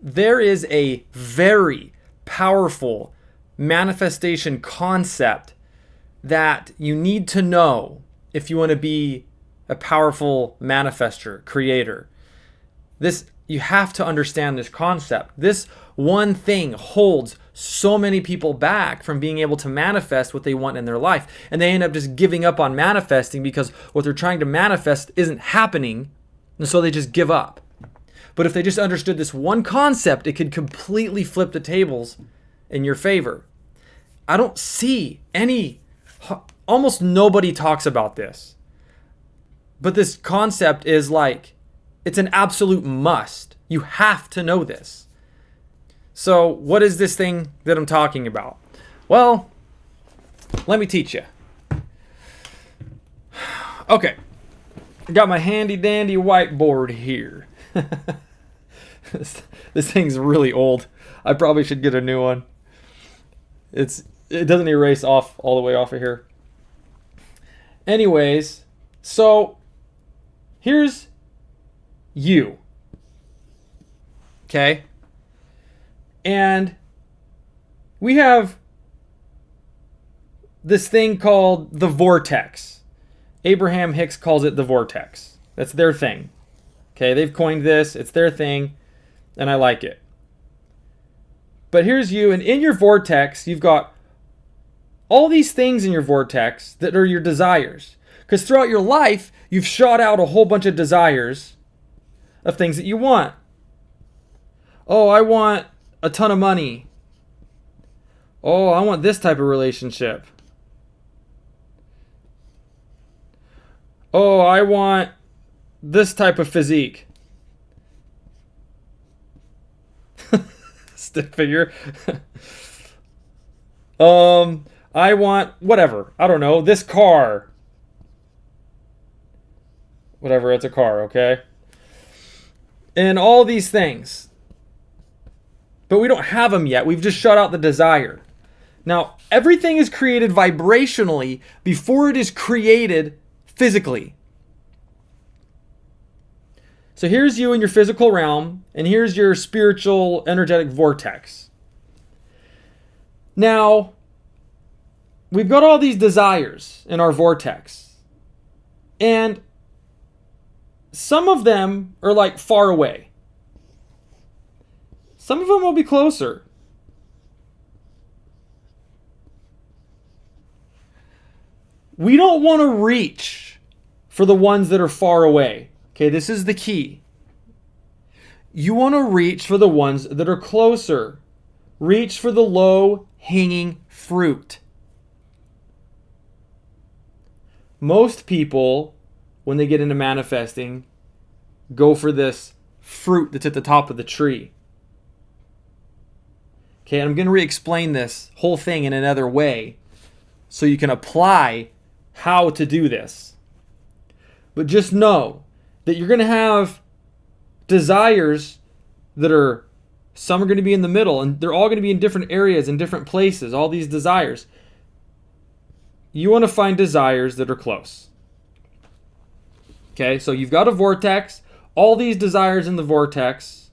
there is a very powerful manifestation concept that you need to know if you want to be a powerful manifester, creator. You have to understand this concept. This one thing holds so many people back from being able to manifest what they want in their life. And they end up just giving up on manifesting because what they're trying to manifest isn't happening. And so they just give up. But if they just understood this one concept, it could completely flip the tables in your favor. I don't see almost nobody talks about this. But this concept is like, it's an absolute must. You have to know this. So what is this thing that I'm talking about? Well, let me teach you. Okay. I got my handy dandy whiteboard here. This thing's really old. I probably should get a new one. It doesn't erase off all the way off of here. Anyways, so here's you. Okay? And we have this thing called the vortex. Abraham Hicks calls it the vortex. That's their thing. Okay, they've coined this. It's their thing, and I like it. But here's you, and in your vortex, you've got all these things in your vortex that are your desires. Because throughout your life, you've shot out a whole bunch of desires of things that you want. Oh, I want a ton of money. Oh, I want this type of relationship. Oh, I want this type of physique. Stick figure. I want whatever. I don't know. This car. Whatever, it's a car, okay? And all these things. But we don't have them yet. We've just shut out the desire. Now, everything is created vibrationally before it is created physically. So here's you in your physical realm, and here's your spiritual, energetic vortex. Now, we've got all these desires in our vortex. And some of them are like far away. Some of them will be closer. We don't want to reach for the ones that are far away. Okay, this is the key. You want to reach for the ones that are closer. Reach for the low-hanging fruit. Most people, when they get into manifesting, go for this fruit that's at the top of the tree. Okay, and I'm going to re-explain this whole thing in another way so you can apply how to do this. But just know that you're going to have desires that are, some are going to be in the middle, and they're all going to be in different areas, in different places, all these desires. You want to find desires that are close. Okay, so you've got a vortex, all these desires in the vortex,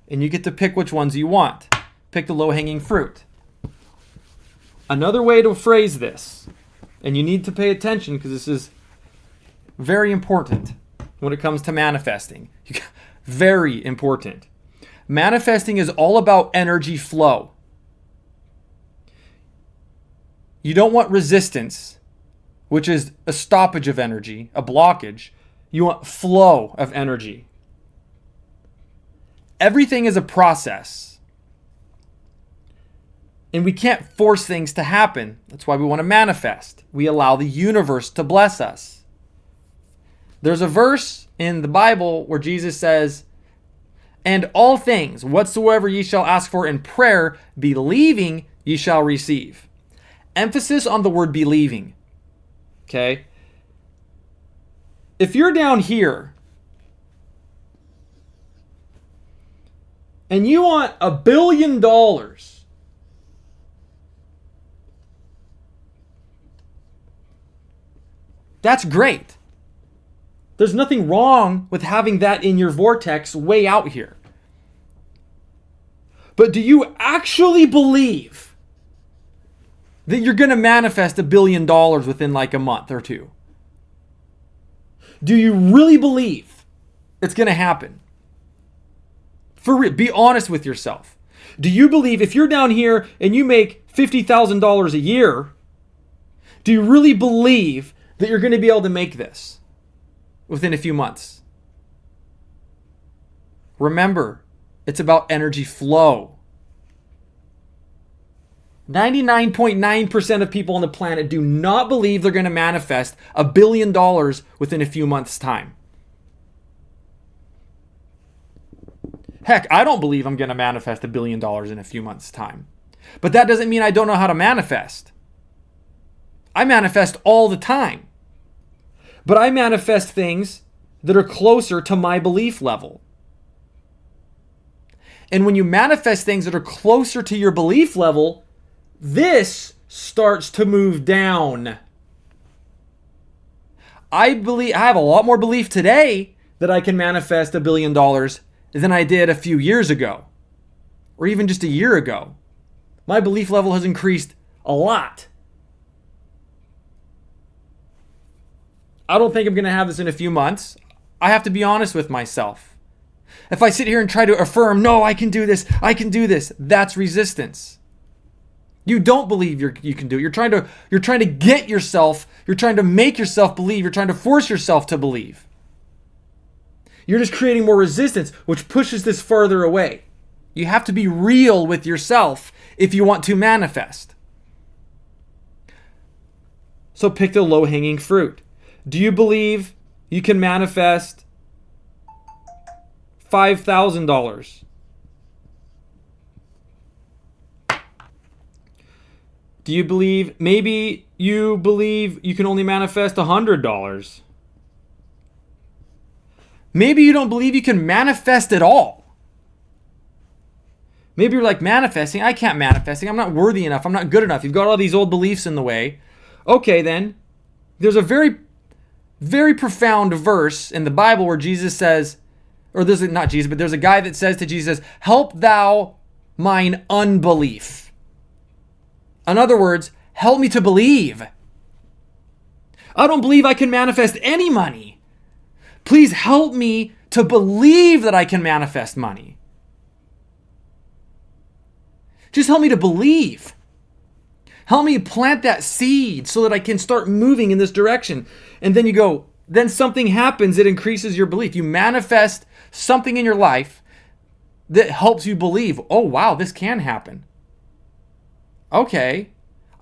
and you get to pick which ones you want. Pick the low-hanging fruit. Another way to phrase this, and you need to pay attention because this is very important when it comes to manifesting. Very important. Manifesting is all about energy flow. You don't want resistance, which is a stoppage of energy, a blockage. You want flow of energy. Everything is a process. And we can't force things to happen. That's why we want to manifest. We allow the universe to bless us. There's a verse in the Bible where Jesus says, "And all things whatsoever ye shall ask for in prayer, believing ye shall receive." Emphasis on the word believing. Okay? If you're down here and you want $1 billion, that's great. There's nothing wrong with having that in your vortex way out here. But do you actually believe that you're going to manifest $1 billion within like a month or two? Do you really believe it's going to happen? For real, be honest with yourself. Do you believe if you're down here and you make $50,000 a year, do you really believe that you're going to be able to make this within a few months? Remember, it's about energy flow. 99.9% of people on the planet do not believe they're going to manifest $1 billion within a few months' time. Heck, I don't believe I'm going to manifest $1 billion in a few months' time. But that doesn't mean I don't know how to manifest. I manifest all the time. But I manifest things that are closer to my belief level. And when you manifest things that are closer to your belief level, this starts to move down. I have a lot more belief today that I can manifest $1 billion than I did a few years ago, or even just a year ago. My belief level has increased a lot. I don't think I'm going to have this in a few months. I have to be honest with myself. If I sit here and try to affirm, no, I can do this, that's resistance. You don't believe you can do it. You're trying to get yourself, you're trying to make yourself believe, you're trying to force yourself to believe. You're just creating more resistance, which pushes this further away. You have to be real with yourself if you want to manifest. So pick the low-hanging fruit. Do you believe you can manifest $5,000? Do you believe, maybe you believe you can only manifest $100? Maybe you don't believe you can manifest at all. Maybe you're like, manifesting? I can't manifesting. I'm not worthy enough. I'm not good enough. You've got all these old beliefs in the way. Okay, then. There's a very, very profound verse in the Bible where Jesus says, or there's not Jesus, but there's a guy that says to Jesus, help thou mine unbelief. In other words, help me to believe. I don't believe I can manifest any money. Please help me to believe that I can manifest money. Just help me to believe. Help me plant that seed so that I can start moving in this direction. And then then something happens that increases your belief. You manifest something in your life that helps you believe, oh wow, this can happen. Okay,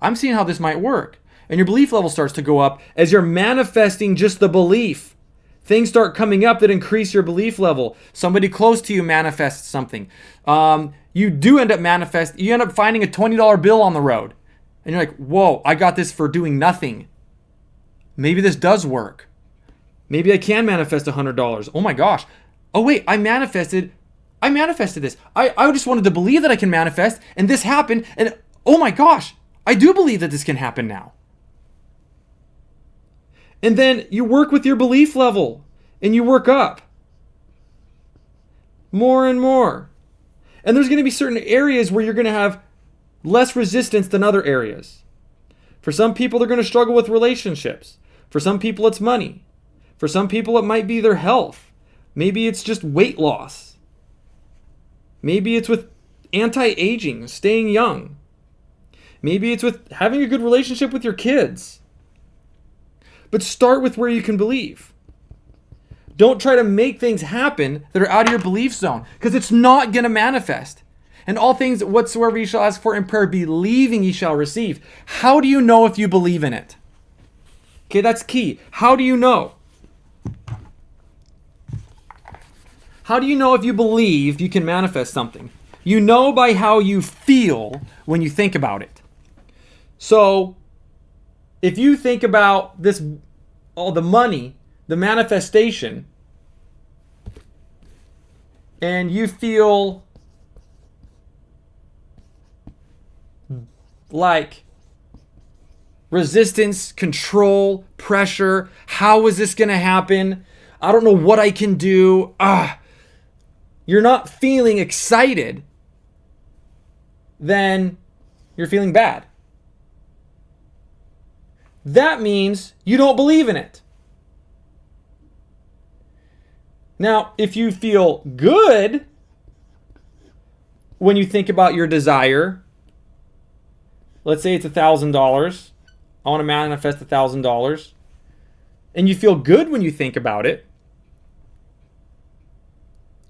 I'm seeing how this might work. And your belief level starts to go up as you're manifesting just the belief. Things start coming up that increase your belief level. Somebody close to you manifests something. You end up finding a $20 bill on the road. And you're like, whoa, I got this for doing nothing. Maybe this does work. Maybe I can manifest $100. Oh my gosh. Oh wait, I manifested this. I just wanted to believe that I can manifest, and this happened, and oh my gosh, I do believe that this can happen now. And then you work with your belief level, and you work up more and more. And there's going to be certain areas where you're going to have less resistance than other areas. For some people, they're going to struggle with relationships. For some people, it's money. For some people, it might be their health. Maybe it's just weight loss. Maybe it's with anti-aging, staying young. Maybe it's with having a good relationship with your kids. But start with where you can believe. Don't try to make things happen that are out of your belief zone, because it's not going to manifest. And all things whatsoever you shall ask for in prayer, believing ye shall receive. How do you know if you believe in it? Okay, that's key. How do you know? How do you know if you believe you can manifest something? You know by how you feel when you think about it. So, if you think about this, all the money, the manifestation, and you feel like resistance, control, pressure, how is this going to happen? I don't know what I can do. You're not feeling excited. then you're feeling bad. That means you don't believe in it. Now, if you feel good when you think about your desire, let's say it's $1,000. I want to manifest $1,000. And you feel good when you think about it.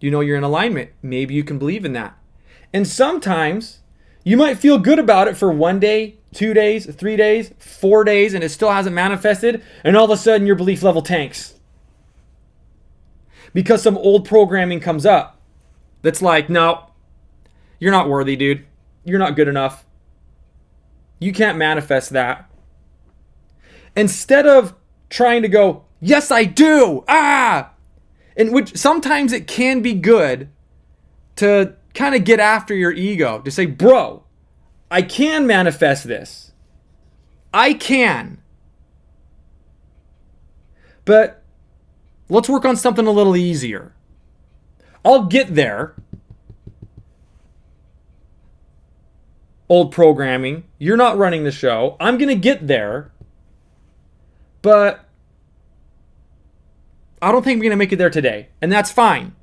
You know you're in alignment. Maybe you can believe in that. And sometimes you might feel good about it for 1 day, 2 days, 3 days, 4 days, and it still hasn't manifested. And all of a sudden your belief level tanks. Because some old programming comes up that's like, no, you're not worthy, dude. You're not good enough. You can't manifest that. Instead of trying to go, yes, I do. And which sometimes it can be good to kind of get after your ego, to say, bro, I can manifest this. I can. But let's work on something a little easier. I'll get there. Old programming. You're not running the show. I'm going to get there. But I don't think I'm going to make it there today. And that's fine.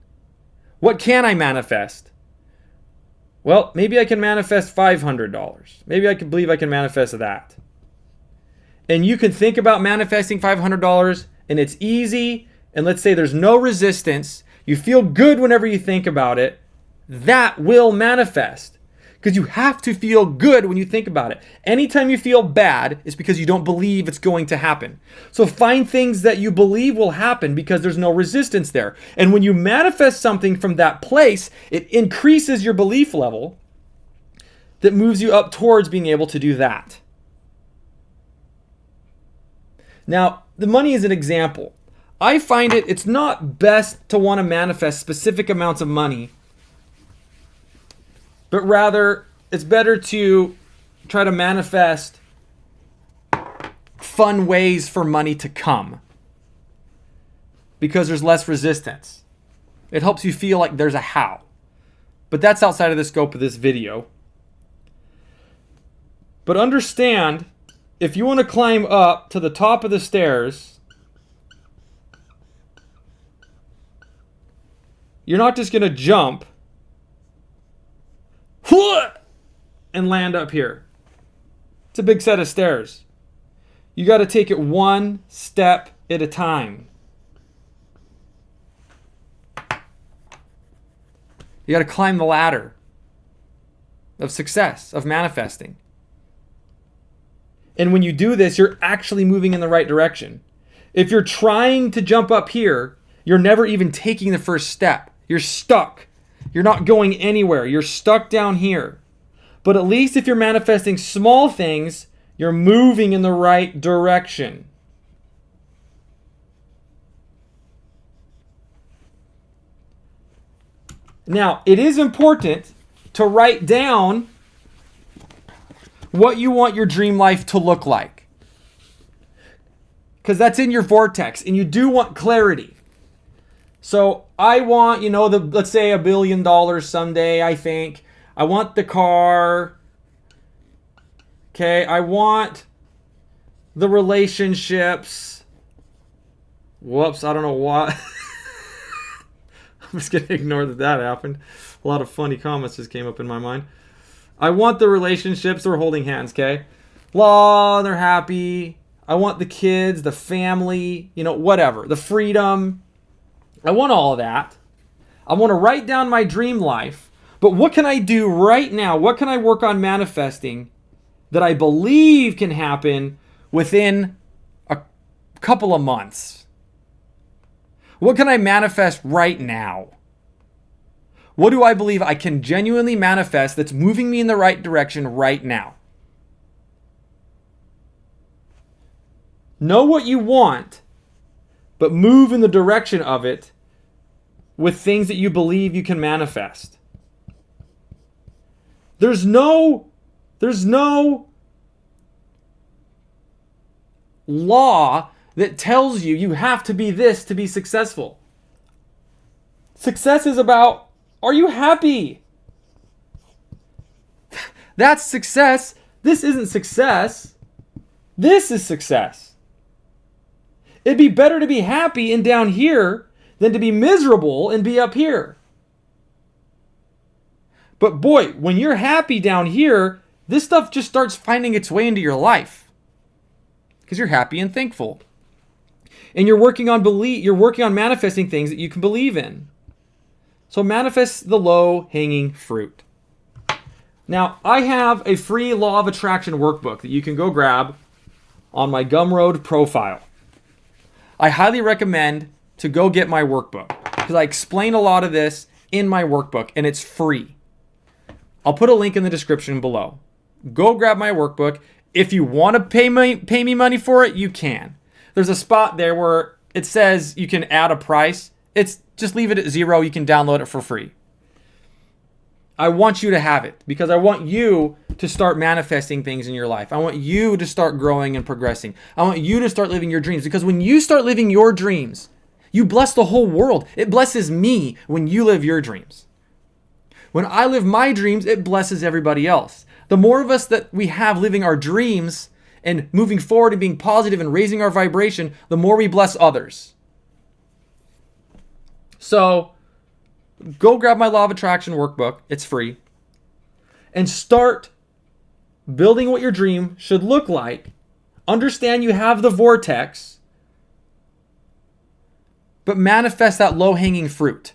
What can I manifest? Well, maybe I can manifest $500. Maybe I can believe I can manifest that. And you can think about manifesting $500 and it's easy. And let's say there's no resistance. You feel good whenever you think about it. That will manifest. Because you have to feel good when you think about it. Anytime you feel bad, it's because you don't believe it's going to happen. So find things that you believe will happen because there's no resistance there. And when you manifest something from that place, it increases your belief level that moves you up towards being able to do that. Now, the money is an example. I find it's not best to want to manifest specific amounts of money, but rather it's better to try to manifest fun ways for money to come because there's less resistance. It helps you feel like there's a how. But that's outside of the scope of this video. But understand, if you want to climb up to the top of the stairs, you're not just going to jump and land up here. It's a big set of stairs. You got to take it one step at a time. You got to climb the ladder of success, of manifesting. And when you do this, you're actually moving in the right direction. If you're trying to jump up here, you're never even taking the first step. You're stuck. You're not going anywhere. You're stuck down here. But at least if you're manifesting small things, you're moving in the right direction. Now, it is important to write down what you want your dream life to look like. Because that's in your vortex, and you do want clarity. So I want, let's say $1 billion someday, I think. I want the car. Okay, I want the relationships. Whoops, I don't know what. I'm just going to ignore that happened. A lot of funny comments just came up in my mind. I want the relationships. They're holding hands, okay? Law, they're happy. I want the kids, the family, whatever. The freedom. I want all of that. I want to write down my dream life. But what can I do right now? What can I work on manifesting that I believe can happen within a couple of months? What can I manifest right now? What do I believe I can genuinely manifest that's moving me in the right direction right now? Know what you want, but move in the direction of it with things that you believe you can manifest. There's no law that tells you have to be this to be successful. Success is about, are you happy? That's success. This isn't success. This is success. It'd be better to be happy and down here than to be miserable and be up here. But boy, when you're happy down here, this stuff just starts finding its way into your life because you're happy and thankful. And you're working on manifesting things that you can believe in. So manifest the low-hanging fruit. Now, I have a free Law of Attraction workbook that you can go grab on my Gumroad profile. I highly recommend to go get my workbook because I explain a lot of this in my workbook and it's free. I'll put a link in the description below. Go grab my workbook. If you want to pay me money for it, you can. There's a spot there where it says you can add a price. It's just leave it at 0. You can download it for free. I want you to have it because I want you to start manifesting things in your life. I want you to start growing and progressing. I want you to start living your dreams because when you start living your dreams, you bless the whole world. It blesses me when you live your dreams. When I live my dreams, it blesses everybody else. The more of us that we have living our dreams and moving forward and being positive and raising our vibration, the more we bless others. So go grab my Law of Attraction workbook. It's free. And start building what your dream should look like. Understand you have the vortex, but manifest that low-hanging fruit.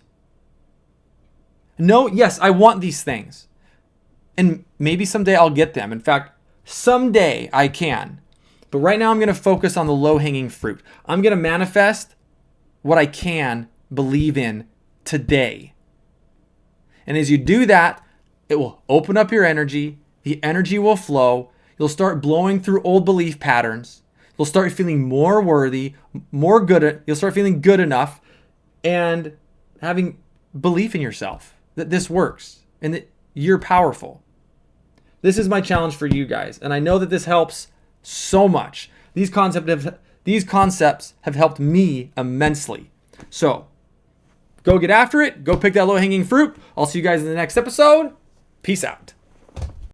No, yes, I want these things. And maybe someday I'll get them. In fact, someday I can. But right now I'm going to focus on the low-hanging fruit. I'm going to manifest what I can believe in today. And as you do that, it will open up your energy. The energy will flow. You'll start blowing through old belief patterns. You'll start feeling more worthy, more good. You'll start feeling good enough and having belief in yourself that this works and that you're powerful. This is my challenge for you guys. And I know that this helps so much. These concepts have helped me immensely. So go get after it. Go pick that low-hanging fruit. I'll see you guys in the next episode. Peace out.